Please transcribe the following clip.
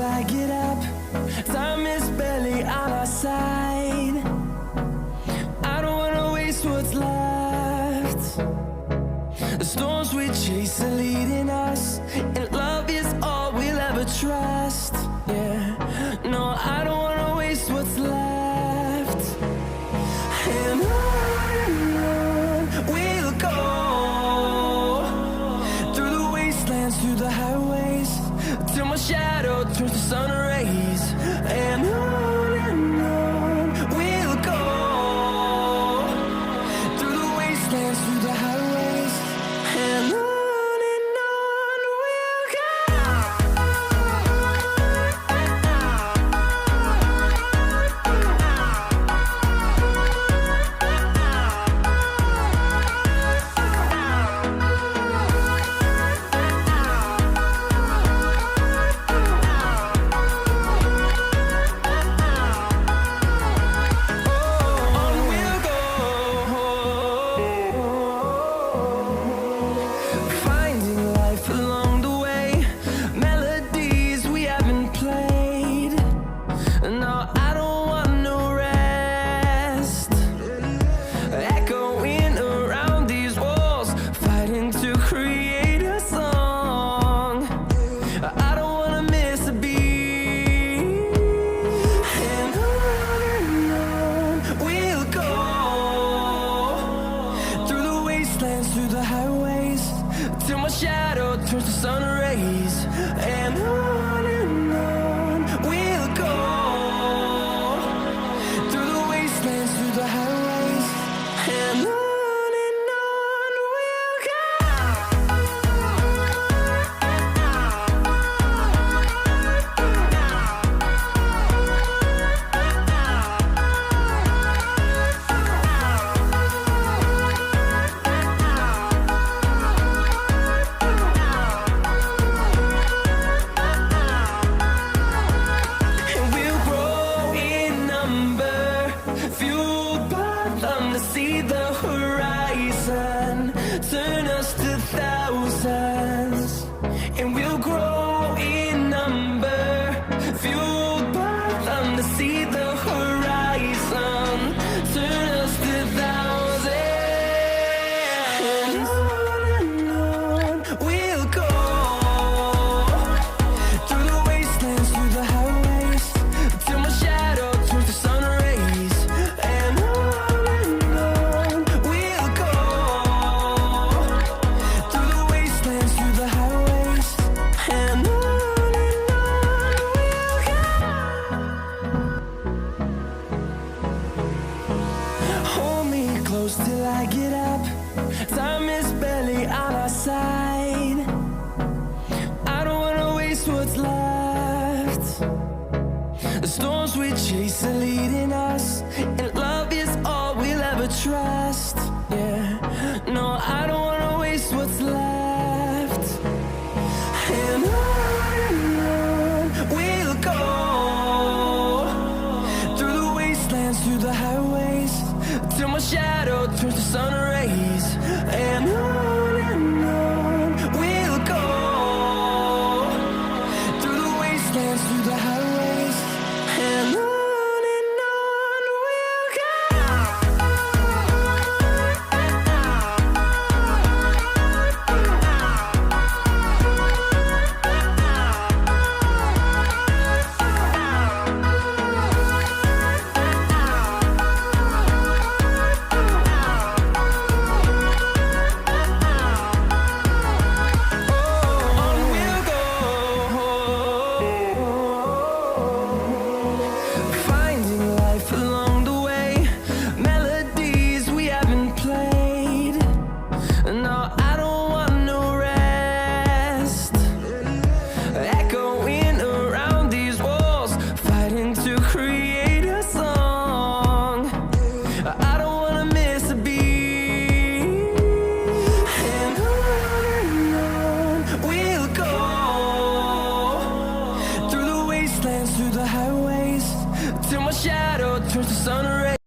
I get up. Time is barely on our side. I don't wanna waste what's left. The storms we chase are leading us, and love is all we'll ever trust. Yeah, no, I don't wanna waste what's left. And on we'll go, through the wastelands, through the highways, till my shadow turns to sun rays. And on we'll go, through the wastelands, through the highways, and on we'll go. Through the highways, till my shadow turns to sun rays. And on we'll go, through the wastelands, through the highways, and on we'll go. See the horizon turn us to thousands, and we'll grow in number, fueled by them to see the horizon turn us to thousands. And on we'll go, through the wastelands, through the highways, till my shadow turns to sun rays. And till I get up, time is barely on our side. I don't wanna waste what's left. The storms we chase are leading us, and love is all we'll ever trust. Yeah, no, I don't wanna waste what's left. And on we'll go, through the wastelands, through the highways, till my shadow turns to sun rays. And on we'll go, through the wastelands, through the highways, and on we'll go. Through the highways, till my shadow turns to sun rays.